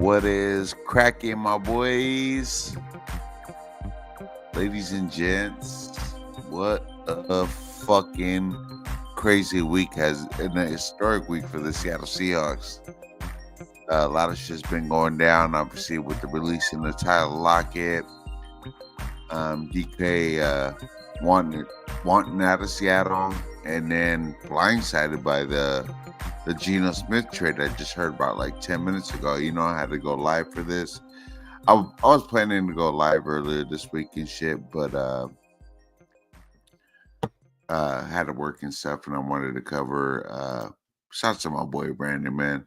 What is cracking, my boys? Ladies and gents, what a fucking crazy week has been, a historic week for the Seattle Seahawks. A lot of shit's been going down, obviously, with the releasing the Tyler Lockett, DK wanting out of Seattle, and then blindsided by the Geno Smith trade I just heard about like 10 minutes ago. You know, I had to go live for this. I was planning to go live earlier this week and shit, but had to work and stuff, and I wanted to cover. Shouts to my boy Brandon, man.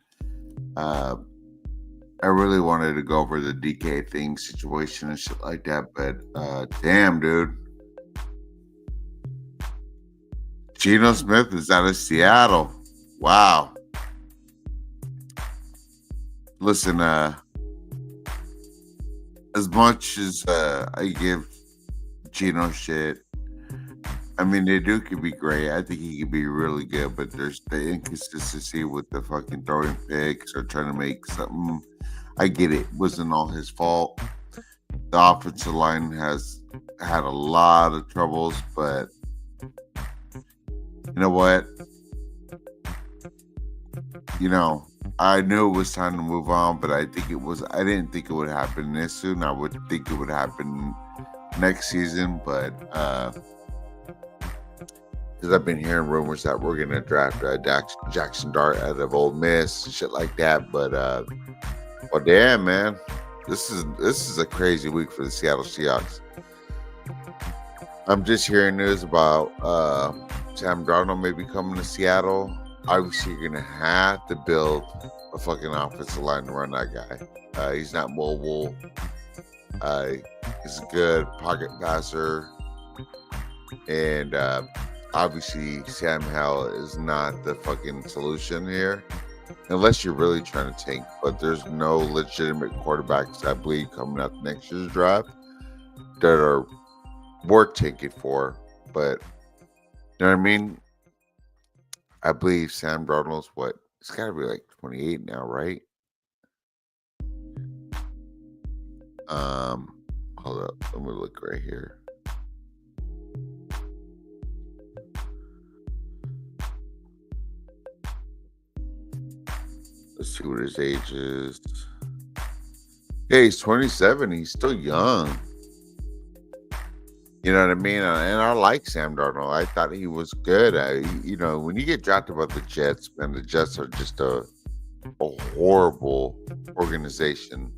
I really wanted to go over the DK thing situation and shit like that, but damn, dude. Geno Smith is out of Seattle. Wow. Listen, as much as I give Geno shit, I mean, the dude could be great. I think he could be really good, but there's the inconsistency with the fucking throwing picks or trying to make something. I get it. It wasn't all his fault. The offensive line has had a lot of troubles, but you know what? You know, I knew it was time to move on, but I didn't think it would happen this soon. I would think it would happen next season, but because I've been hearing rumors that we're gonna draft Jackson Dart out of Ole Miss, shit like that. But well, damn, man, this is a crazy week for the Seattle Seahawks. I'm just hearing news about Sam Darnold maybe coming to Seattle. Obviously, you're going to have to build a fucking offensive line to run that guy. He's not mobile. He's a good pocket passer. And obviously, Sam Howell is not the fucking solution here. Unless you're really trying to tank. But there's no legitimate quarterbacks, I believe, coming out next year's draft that are worth taking for. But, you know what I mean? I believe Sam Darnold's what? It's got to be like 28 now, right? Hold up. Let me look right here. Let's see what his age is. Yeah, he's 27. He's still young. You know what I mean? And I like Sam Darnold. I thought he was good. You know, when you get drafted by the Jets, man, the Jets are just a horrible organization.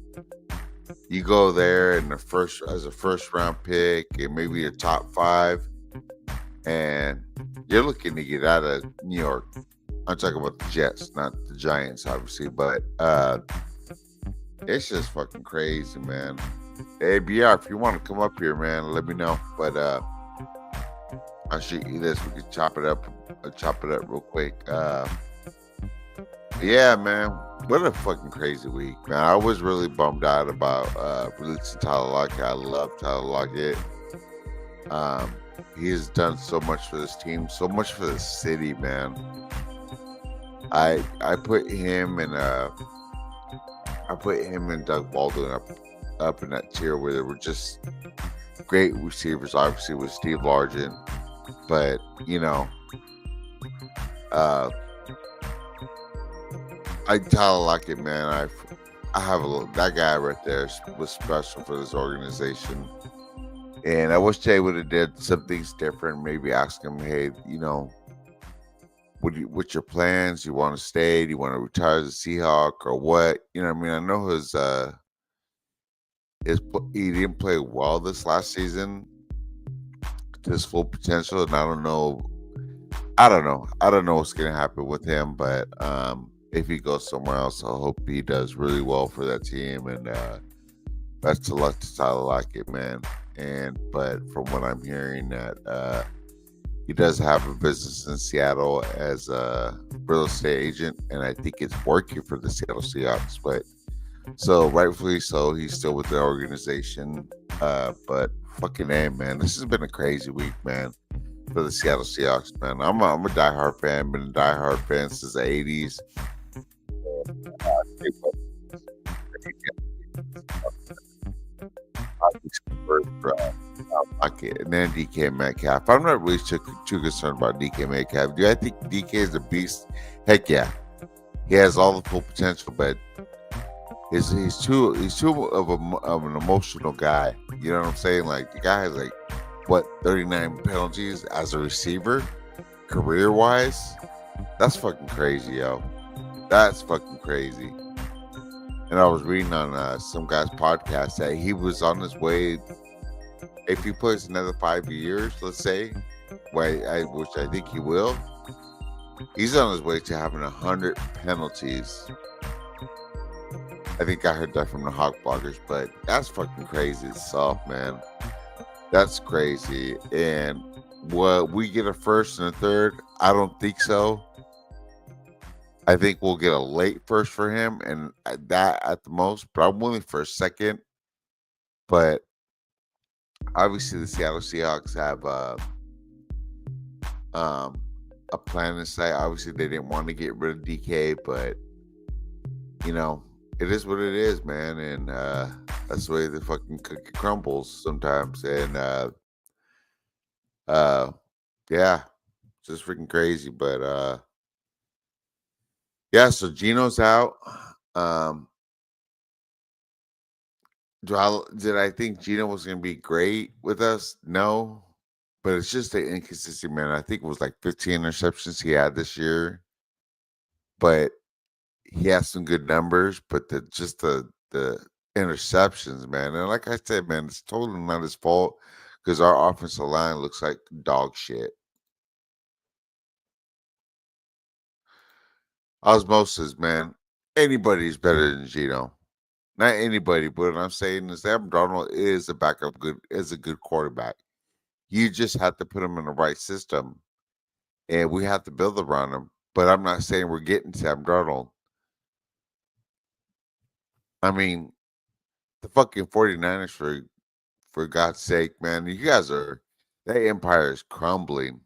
You go there in as a first round pick, and maybe your top 5, and you're looking to get out of New York. I'm talking about the Jets, not the Giants, obviously, but it's just fucking crazy, man. Hey, BR, if you want to come up here, man, let me know. But I'll shoot you this. We can chop it up real quick. Yeah, man, what a fucking crazy week, man. I was really bummed out about releasing Tyler Lockett. I love Tyler Lockett. He has done so much for this team, so much for the city, man. I put him and Doug Baldwin up in that tier where there were just great receivers, obviously with Steve Largent, but you know, Tyler Lockett, man, I have that guy right there was special for this organization, and I wish they would have did some things different. Maybe ask him, hey, you know, what's your plans? You want to stay? Do you want to retire as a Seahawk or what? You know what I mean? I know he didn't play well this last season to his full potential, and I don't know I don't know. I don't know what's gonna happen with him, but if he goes somewhere else, I hope he does really well for that team. And best of luck to Tyler Lockett, man. And but from what I'm hearing, that he does have a business in Seattle as a real estate agent, and I think it's working for the Seattle Seahawks. But so rightfully so, he's still with the organization. But fucking A, man, this has been a crazy week, man, for the Seattle Seahawks, man. I'm a diehard fan. Been a diehard fan since the '80s. Pocket, and then DK Metcalf. I'm not really too concerned about DK Metcalf. Do I think DK is a beast? Heck yeah, he has all the full potential, but he's too of an emotional guy. You know what I'm saying? Like the guy has like what 39 penalties as a receiver, career wise. That's fucking crazy, yo. That's fucking crazy. And I was reading on some guy's podcast that he was on his way. If he plays another 5 years, let's say, which I think he will, he's on his way to having 100 penalties. I think I heard that from the Hawk bloggers, but that's fucking crazy itself, man. That's crazy. And what we get a first and a third, I don't think so. I think we'll get a late first for him, and that at the most. But I'm willing for a second. But obviously, the Seattle Seahawks have um, a plan in sight. Obviously, they didn't want to get rid of DK, but you know, it is what it is, man. And that's the way the fucking cookie crumbles sometimes. And uh, yeah, just freaking crazy. But yeah, so Geno's out. Um, did I think Geno was going to be great with us? No, but it's just the inconsistency, man. I think it was like 15 interceptions he had this year, but he has some good numbers. But the interceptions, man, and like I said, man, it's totally not his fault because our offensive line looks like dog shit. Osmosis, man. Anybody's better than Geno. Not anybody, but what I'm saying is Sam Darnold is a backup good is a good quarterback. You just have to put him in the right system, and we have to build around him. But I'm not saying we're getting Sam Darnold. I mean, the fucking 49ers for God's sake, man. You guys are that empire is crumbling.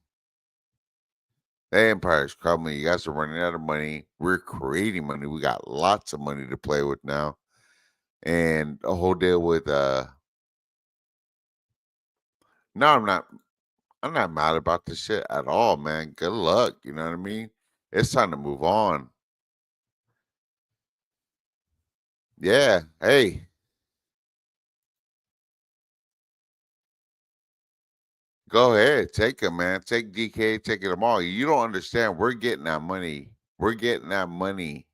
That empire is crumbling. You guys are running out of money. We're creating money. We got lots of money to play with now. And a whole deal with no, I'm not mad about this shit at all, man. Good luck. You know what I mean? It's time to move on. Yeah. Hey, go ahead. Take him, man. Take DK, take them all. You don't understand. We're getting that money. We're getting that money.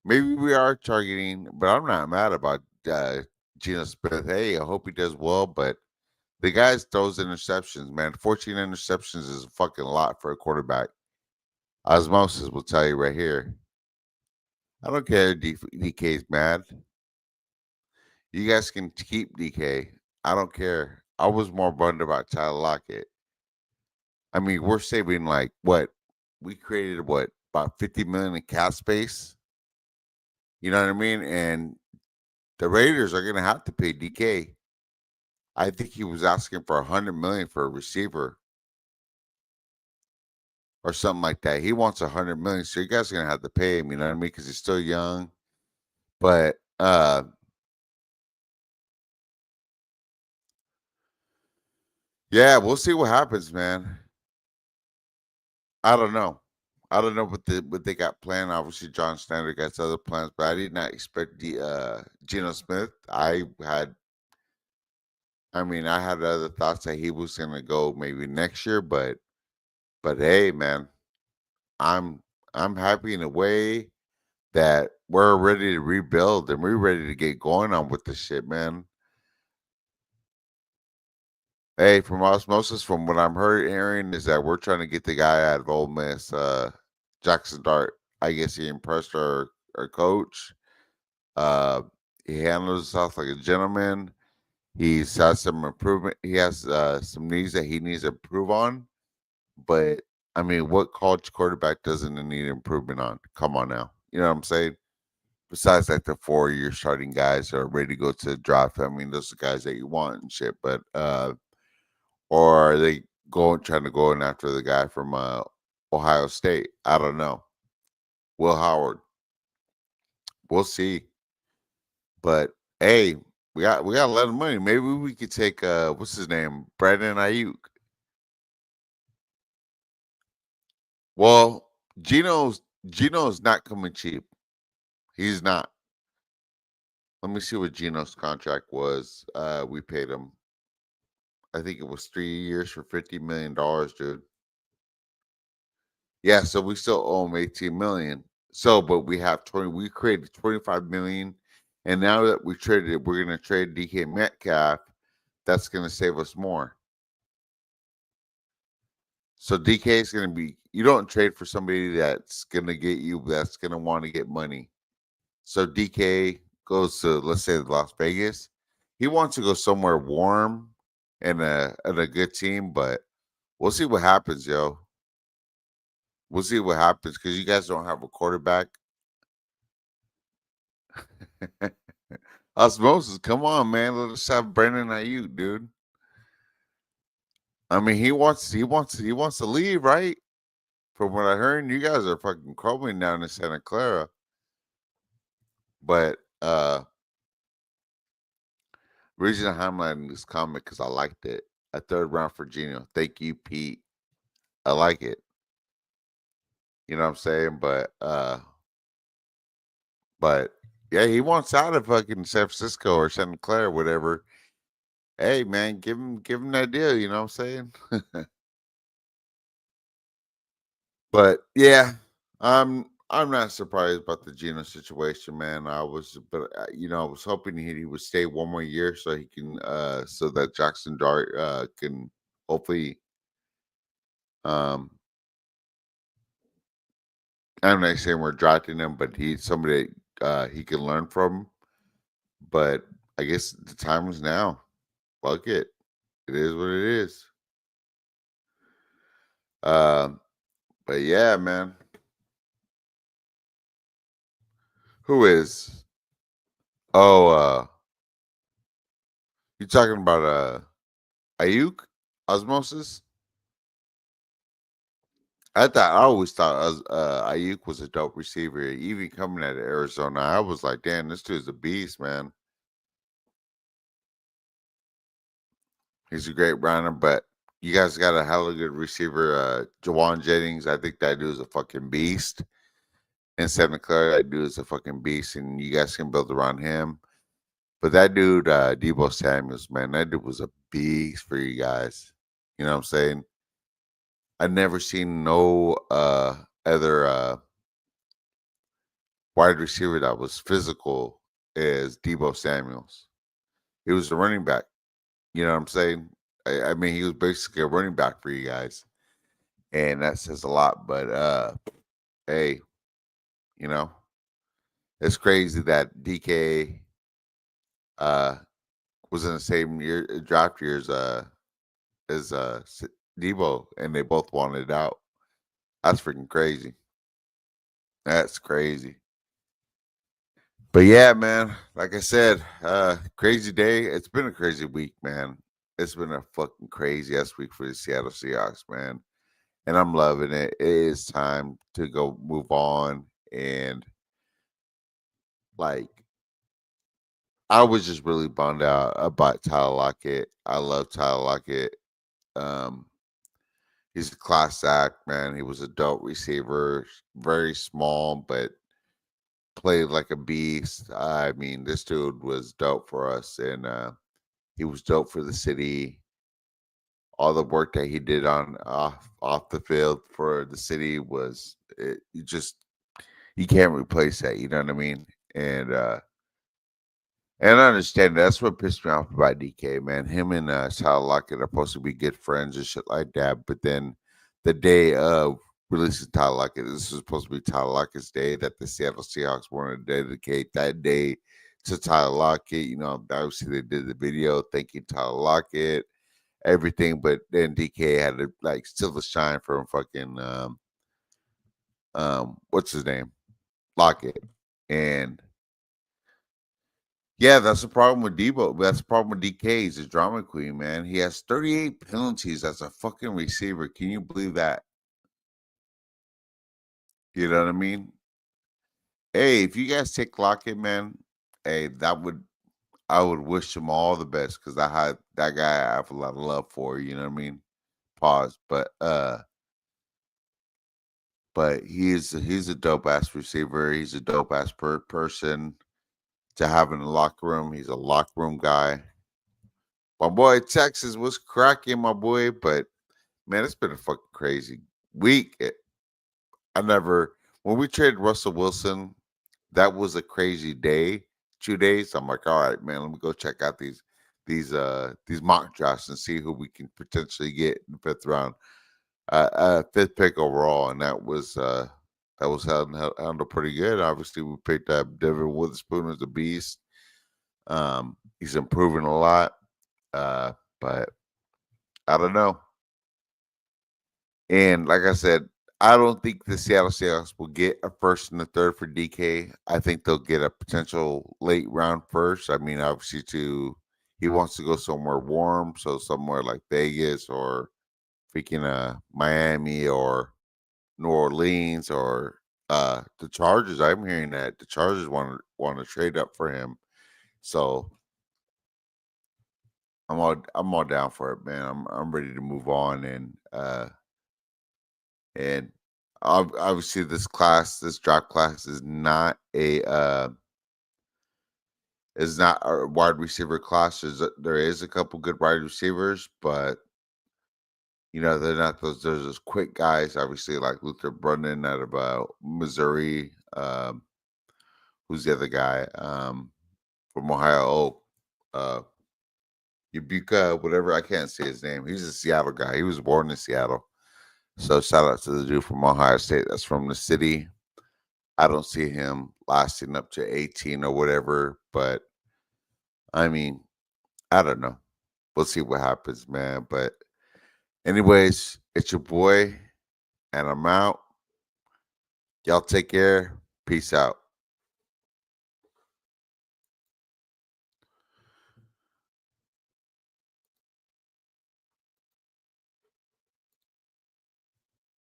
Maybe we are targeting, but I'm not mad about Geno Smith. Hey, I hope he does well, but the guy throws interceptions, man. 14 interceptions is a fucking lot for a quarterback. Osmosis will tell you right here. I don't care if DK's mad. You guys can keep DK. I don't care. I was more bummed about Tyler Lockett. I mean, we're saving like what? We created what about 50 million in cap space. You know what I mean? And the Raiders are gonna have to pay DK. I think he was asking for 100 million for a receiver or something like that. He wants 100 million, so you guys are gonna have to pay him. You know what I mean? Because he's still young. But yeah, we'll see what happens, man. I don't know. I don't know what they got planned. Obviously, John Snyder got other plans, but I did not expect the Geno Smith. I had other thoughts that he was gonna go maybe next year, but hey, man, I'm I'm happy in a way that we're ready to rebuild and we're ready to get going on with this shit, man. Hey, from osmosis, from what I'm hearing, is that we're trying to get the guy out of Ole Miss, Jackson Dart. I guess he impressed our coach. Uh, he handles himself like a gentleman. He's has some improvement. He has some needs that he needs to improve on. But I mean, what college quarterback doesn't need improvement on? Come on now, you know what I'm saying? Besides, like the 4 year starting guys that are ready to go to the draft. I mean, those are guys that you want and shit. But or are they going trying to go in after the guy from Ohio State? I don't know. Will Howard. We'll see. But hey, we got a lot of money. Maybe we could take what's his name, Brandon Ayuk. Well, Geno's not coming cheap. He's not. Let me see what Geno's contract was. We paid him. I think it was 3 years for $50 million, dude. Yeah, so we still owe him 18 million. So, but we have 20. We created 25 million, and now that we traded it, we're gonna trade DK Metcalf. That's gonna save us more. So DK is gonna be. You don't trade for somebody that's gonna get you. That's gonna want to get money. So DK goes to, let's say, Las Vegas. He wants to go somewhere warm and a good team, but we'll see what happens, yo. We'll see what happens because you guys don't have a quarterback. Osmosis, come on, man. Let us have Brandon Ayuk, dude. I mean, he wants to leave, right? From what I heard, you guys are fucking crumbling down in Santa Clara. But reason I'm highlighting this comment because I liked it. A third round for Geno. Thank you, Pete. I like it. You know what I'm saying? But yeah, he wants out of fucking San Francisco or Santa Clara, whatever. Hey man, give him that deal, you know what I'm saying? But yeah, I'm not surprised about the Geno situation, man. I was hoping he would stay one more year so he can so that Jackson Dart can hopefully um I'm not saying we're drafting him, but he's somebody he can learn from. But I guess the time is now. Fuck it. It is what it is. Um, but yeah, man. Who is? Oh, you talking about Ayuk? Osmosis? I always thought Ayuk was a dope receiver. Even coming out of Arizona, I was like, damn, this dude's a beast, man. He's a great runner, but you guys got a hell of a good receiver, Jawan Jennings. I think that dude's a fucking beast. And Santa Clara, that dude is a fucking beast, and you guys can build around him. But that dude, Debo Samuels, man, that dude was a beast for you guys. You know what I'm saying? I've never seen no other wide receiver that was physical as Debo Samuels. He was a running back. You know what I'm saying? I mean, he was basically a running back for you guys, and that says a lot. But hey, you know, it's crazy that DK uh, was in the same year draft years as Debo, and they both wanted out. That's freaking crazy. That's crazy. But yeah, man, like I said, crazy day. It's been a crazy week, man. It's been a fucking crazy ass week for the Seattle Seahawks, man. And I'm loving it. It is time to go move on. And like, I was just really bummed out about Tyler Lockett. I love Tyler Lockett. Um, he's a class act, man. He was a dope receiver, very small, but played like a beast. I mean, this dude was dope for us, and he was dope for the city. All the work that he did on off the field for the city was you can't replace that. You know what I mean? And And I understand that's what pissed me off about DK, man. Him and Tyler Lockett are supposed to be good friends and shit like that. But then the day of releasing Tyler Lockett, this was supposed to be Tyler Lockett's day that the Seattle Seahawks wanted to dedicate that day to Tyler Lockett. You know, obviously they did the video thanking Tyler Lockett, everything. But then DK had to like steal the shine from fucking what's his name? Lockett. And yeah, that's the problem with Debo. That's the problem with DK. He's a drama queen, man. He has 38 penalties as a fucking receiver. Can you believe that? You know what I mean? Hey, if you guys take Lockett, man, hey, I would wish him all the best because I had that guy I have a lot of love for. You know what I mean? Pause. But he's a dope ass receiver. He's a dope ass person to have in the locker room. He's a locker room guy. My boy Texas was cracking, my boy, but man, it's been a fucking crazy week. I never when we traded Russell Wilson, that was a crazy day. 2 days. I'm like, all right, man, let me go check out these mock drafts and see who we can potentially get in the fifth round, fifth pick overall, and that was handled pretty good. Obviously, we picked up Devin Witherspoon as a beast. He's improving a lot, but I don't know. And like I said, I don't think the Seattle Seahawks will get a first and a third for DK. I think they'll get a potential late round first. I mean, obviously, he wants to go somewhere warm, so somewhere like Vegas or freaking Miami or New Orleans or the Chargers. I'm hearing that the Chargers want to trade up for him. So I'm all down for it, man. I'm ready to move on and obviously this draft class is not a wide receiver class. There is a couple good wide receivers, but they're not those quick guys. Obviously, like Luther Brennan out of Missouri. Who's the other guy from Ohio? Oh, uh, Yubuka, whatever. I can't say his name. He's a Seattle guy. He was born in Seattle. So shout out to the dude from Ohio State. That's from the city. I don't see him lasting up to 18 or whatever, but I mean, I don't know. We'll see what happens, man. But anyways, it's your boy, and I'm out. Y'all take care. Peace out.